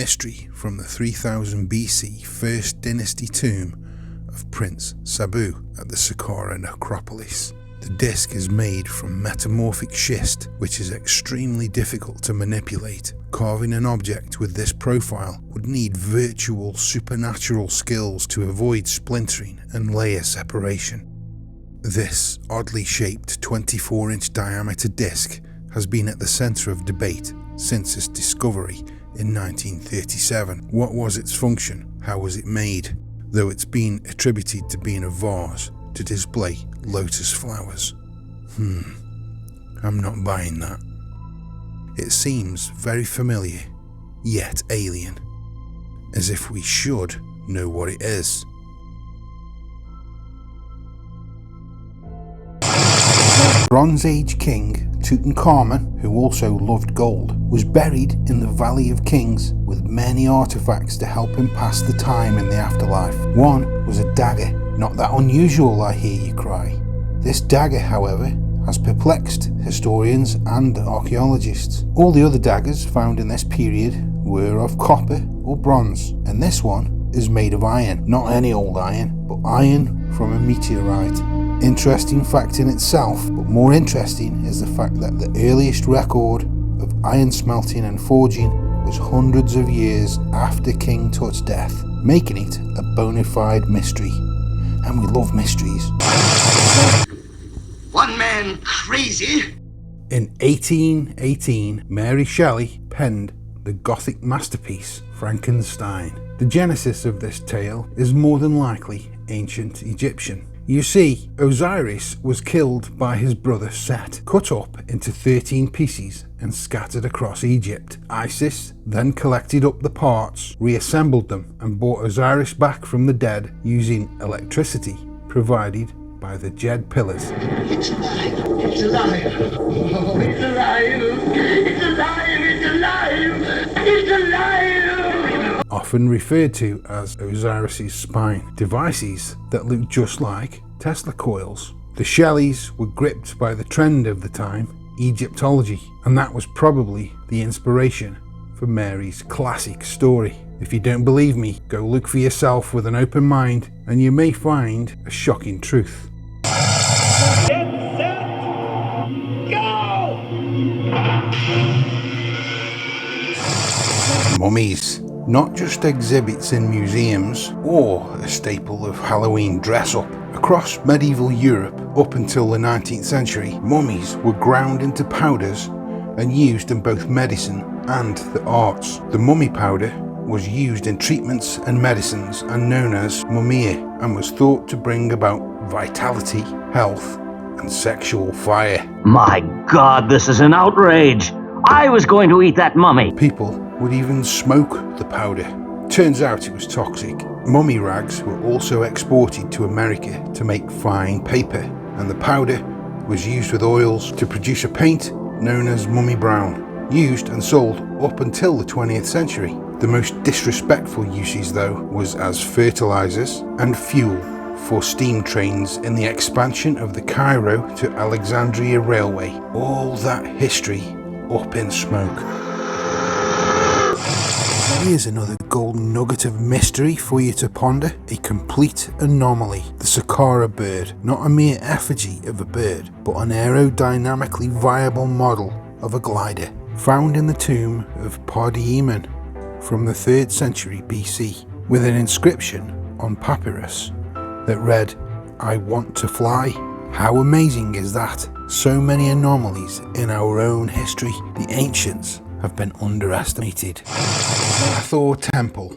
mystery from the 3000 BC First Dynasty tomb of Prince Sabu at the Saqqara necropolis. The disc is made from metamorphic schist, which is extremely difficult to manipulate. Carving an object with this profile would need virtual supernatural skills to avoid splintering and layer separation. This oddly shaped 24-inch diameter disc has been at the centre of debate since its discovery in 1937. What was its function? How was it made? Though it's been attributed to being a vase to display lotus flowers. I'm not buying that. It seems very familiar, yet alien, as if we should know what it is. Bronze Age King Tutankhamun, who also loved gold, was buried in the Valley of Kings with many artifacts to help him pass the time in the afterlife. One was a dagger. Not that unusual, I hear you cry. This dagger, however, has perplexed historians and archaeologists. All the other daggers found in this period were of copper or bronze, and this one is made of iron. Not any old iron, but iron from a meteorite. Interesting fact in itself, but more interesting is the fact that the earliest record of iron smelting and forging was hundreds of years after King Tut's death, making it a bona fide mystery. And we love mysteries. One man crazy. In 1818, Mary Shelley penned the Gothic masterpiece Frankenstein. The genesis of this tale is more than likely ancient Egyptian. You see, Osiris was killed by his brother Set, cut up into 13 pieces and scattered across Egypt. Isis then collected up the parts, reassembled them, and brought Osiris back from the dead using electricity provided by the Jed pillars. It's alive. It's alive. Oh, it's alive. It's alive. It's alive. It's alive. Often referred to as Osiris's spine, devices that look just like Tesla coils. The Shelleys were gripped by the trend of the time, Egyptology, and that was probably the inspiration for Mary's classic story. If you don't believe me, go look for yourself with an open mind, and you may find a shocking truth. Get set, go! Mummies. Not just exhibits in museums or a staple of Halloween dress-up. Across medieval Europe up until the 19th century, mummies were ground into powders and used in both medicine and the arts. The mummy powder was used in treatments and medicines and known as mummia, and was thought to bring about vitality, health, and sexual fire. My God, this is an outrage! I was going to eat that mummy! People would even smoke the powder. Turns out it was toxic. Mummy rags were also exported to America to make fine paper, and the powder was used with oils to produce a paint known as mummy brown, used and sold up until the 20th century. The most disrespectful uses, though, was as fertilizers and fuel for steam trains in the expansion of the Cairo to Alexandria Railway. All that history up in smoke. Here's another golden nugget of mystery for you to ponder. A complete anomaly. The Saqqara bird. Not a mere effigy of a bird, but an aerodynamically viable model of a glider. Found in the tomb of Pardiyemen from the 3rd century BC, with an inscription on papyrus that read, "I want to fly." How amazing is that? So many anomalies in our own history. The ancients have been underestimated. Hathor Temple,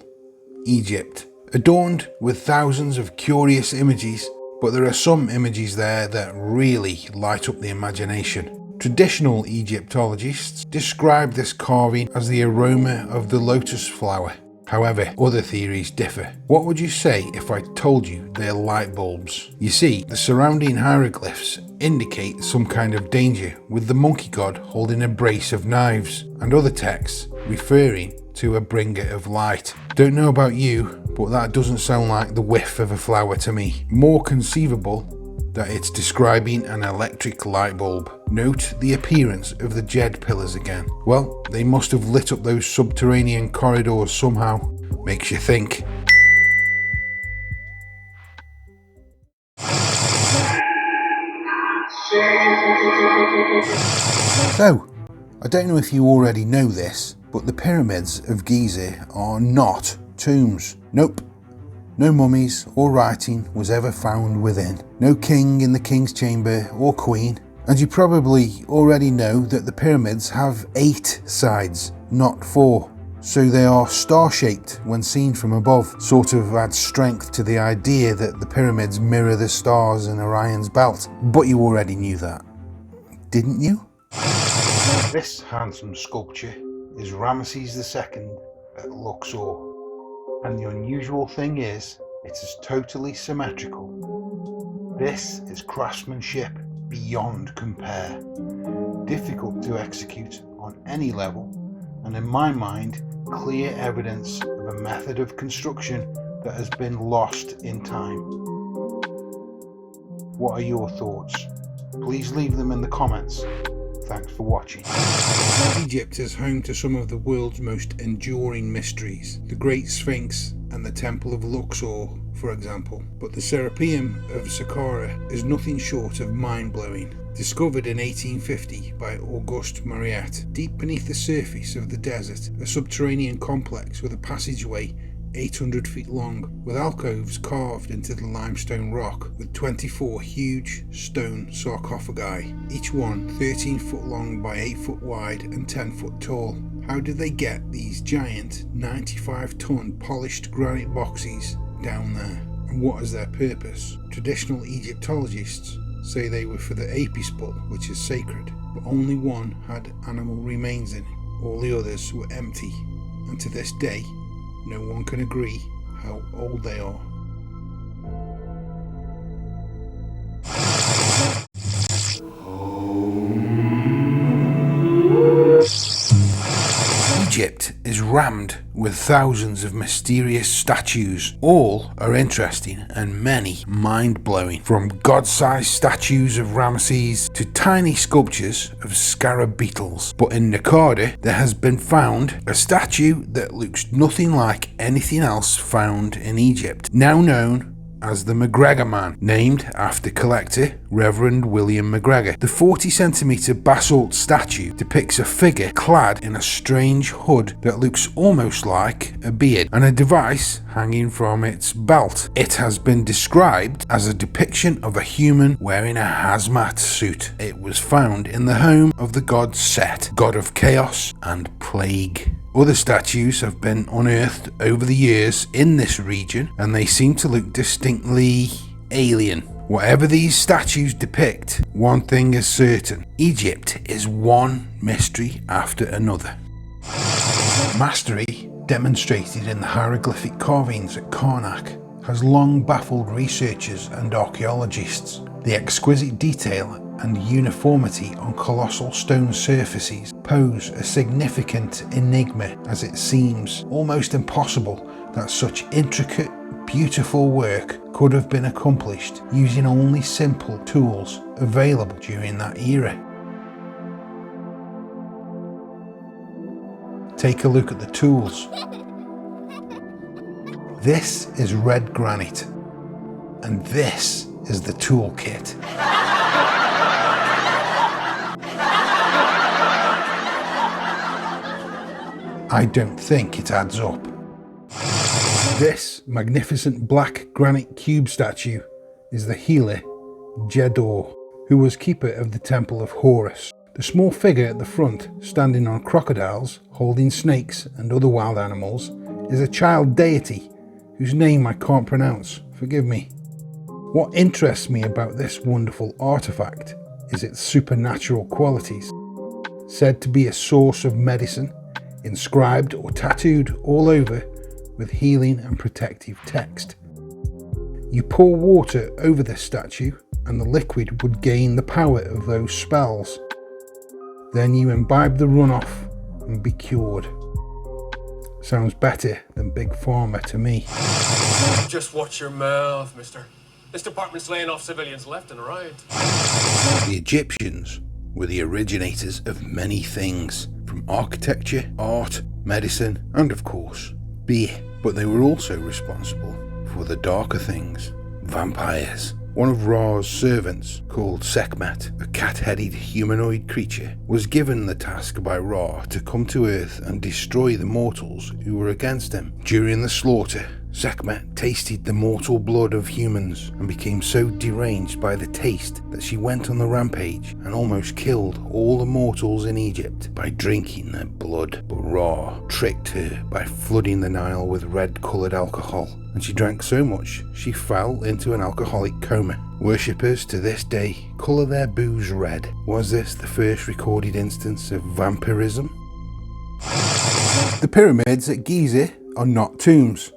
Egypt, adorned with thousands of curious images, but there are some images there that really light up the imagination. Traditional Egyptologists describe this carving as the aroma of the lotus flower. However, other theories differ. What would you say if I told you they're light bulbs? You see, the surrounding hieroglyphs indicate some kind of danger, with the monkey god holding a brace of knives, and other texts referring to a bringer of light. Don't know about you, but that doesn't sound like the whiff of a flower to me. More conceivable that it's describing an electric light bulb. Note the appearance of the Jed pillars again. Well, they must have lit up those subterranean corridors somehow. Makes you think. So, I don't know if you already know this, but the pyramids of Giza are not tombs. Nope. No mummies or writing was ever found within. No king in the king's chamber or queen. And you probably already know that the pyramids have 8 sides, not 4. So they are star-shaped when seen from above. Sort of adds strength to the idea that the pyramids mirror the stars in Orion's belt. But you already knew that, didn't you? This handsome sculpture is Ramesses II at Luxor. And the unusual thing is, it is totally symmetrical. This is craftsmanship beyond compare. Difficult to execute on any level, and in my mind, clear evidence of a method of construction that has been lost in time. What are your thoughts? Please leave them in the comments. Thanks for watching. Egypt is home to some of the world's most enduring mysteries. The Great Sphinx and the Temple of Luxor, for example. But the Serapeum of Saqqara is nothing short of mind-blowing. Discovered in 1850 by Auguste Mariette, deep beneath the surface of the desert, a subterranean complex with a passageway 800 feet long, with alcoves carved into the limestone rock, with 24 huge stone sarcophagi, each one 13 foot long by 8 foot wide and 10 foot tall. How did they get these giant 95-ton polished granite boxes down there? And what is their purpose? Traditional Egyptologists say they were for the apis-bull, which is sacred, but only one had animal remains in it. All the others were empty, and to this day, no one can agree how old they are. Egypt is rammed with thousands of mysterious statues. All are interesting and many mind-blowing. From god-sized statues of Ramesses to tiny sculptures of scarab beetles. But in Saqqara there has been found a statue that looks nothing like anything else found in Egypt, now known as the McGregor Man, named after collector Reverend William McGregor. The 40-centimetre basalt statue depicts a figure clad in a strange hood that looks almost like a beard, and a device hanging from its belt. It has been described as a depiction of a human wearing a hazmat suit. It was found in the home of the god Set, god of chaos and plague. Other statues have been unearthed over the years in this region, and they seem to look distinctly alien. Whatever these statues depict, one thing is certain: Egypt is one mystery after another. Mastery demonstrated in the hieroglyphic carvings at Karnak has long baffled researchers and archaeologists. The exquisite detail and uniformity on colossal stone surfaces pose a significant enigma, as it seems almost impossible that such intricate, beautiful work could have been accomplished using only simple tools available during that era. Take a look at the tools. This is red granite, and this is the toolkit. I don't think it adds up. This magnificent black granite cube statue is the healer Jedor, who was keeper of the Temple of Horus. The small figure at the front, standing on crocodiles, holding snakes and other wild animals, is a child deity whose name I can't pronounce, forgive me. What interests me about this wonderful artifact is its supernatural qualities. Said to be a source of medicine, inscribed or tattooed all over with healing and protective text. You pour water over this statue and the liquid would gain the power of those spells. Then you imbibe the runoff and be cured. Sounds better than Big Pharma to me. Just watch your mouth, mister. This department's laying off civilians left and right. The Egyptians were the originators of many things, from architecture, art, medicine, and of course, beer. But they were also responsible for the darker things, vampires. One of Ra's servants, called Sekhmet, a cat-headed humanoid creature, was given the task by Ra to come to Earth and destroy the mortals who were against him. During the slaughter, Sekhmet tasted the mortal blood of humans and became so deranged by the taste that she went on the rampage and almost killed all the mortals in Egypt by drinking their blood. But Ra tricked her by flooding the Nile with red-coloured alcohol, and she drank so much she fell into an alcoholic coma. Worshippers to this day colour their booze red. Was this the first recorded instance of vampirism? The pyramids at Giza are not tombs.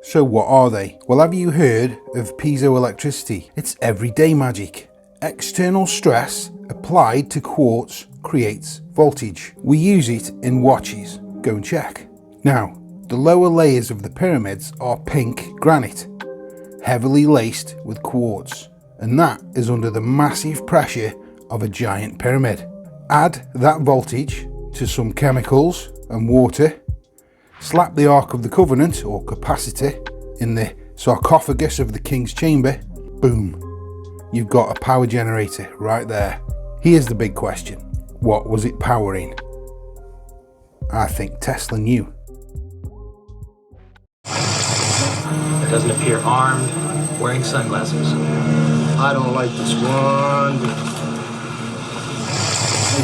So what are they? Well, have you heard of piezoelectricity? It's everyday magic. External stress applied to quartz creates voltage. We use it in watches. Go and check. Now, the lower layers of the pyramids are pink granite, heavily laced with quartz, and that is under the massive pressure of a giant pyramid. Add that voltage to some chemicals and water, slap the Ark of the Covenant, or capacitor, in the sarcophagus of the King's Chamber, boom, you've got a power generator right there. Here's the big question. What was it powering? I think Tesla knew. It doesn't appear armed, wearing sunglasses. I don't like this one.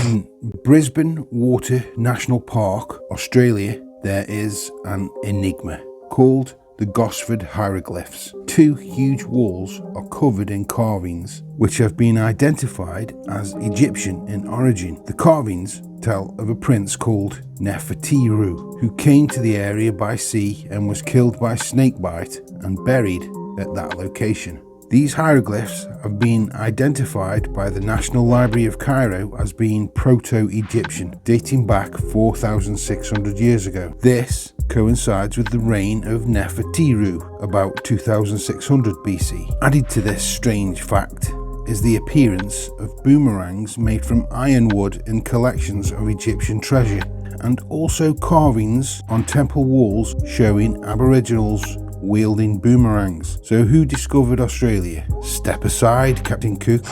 In Brisbane Water National Park, Australia, there is an enigma called the Gosford hieroglyphs. Two huge walls are covered in carvings which have been identified as Egyptian in origin. The carvings tell of a prince called Nefertiru who came to the area by sea and was killed by snakebite and buried at that location. These hieroglyphs have been identified by the National Library of Cairo as being Proto-Egyptian, dating back 4,600 years ago. This coincides with the reign of Nefertiru, about 2600 BC. Added to this strange fact is the appearance of boomerangs made from ironwood in collections of Egyptian treasure, and also carvings on temple walls showing Aboriginals wielding boomerangs. So who discovered Australia? Step aside, Captain Cook.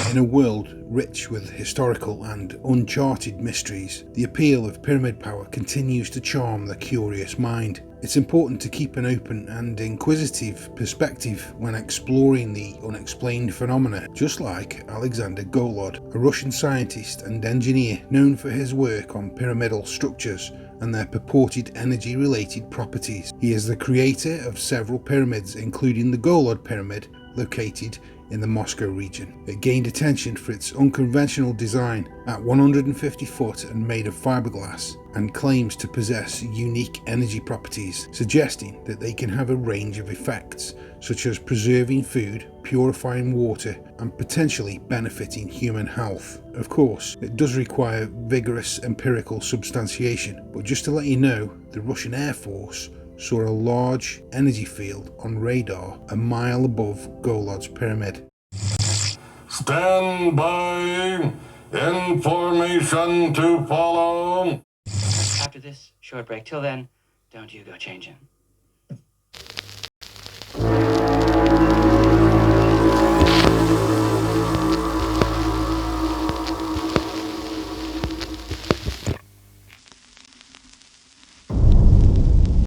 In a world rich with historical and uncharted mysteries, the appeal of pyramid power continues to charm the curious mind. It's important to keep an open and inquisitive perspective when exploring the unexplained phenomena, just like Alexander Golod, a Russian scientist and engineer known for his work on pyramidal structures and their purported energy-related properties. He is the creator of several pyramids, including the Golod Pyramid, located in the Moscow region. It gained attention for its unconventional design at 150 foot and made of fiberglass, and claims to possess unique energy properties, suggesting that they can have a range of effects, such as preserving food, purifying water, and potentially benefiting human health. Of course, it does require vigorous empirical substantiation, but just to let you know, the Russian Air Force saw a large energy field on radar a mile above Golod's pyramid. Stand by. Information to follow. After this short break, till then, don't you go changing.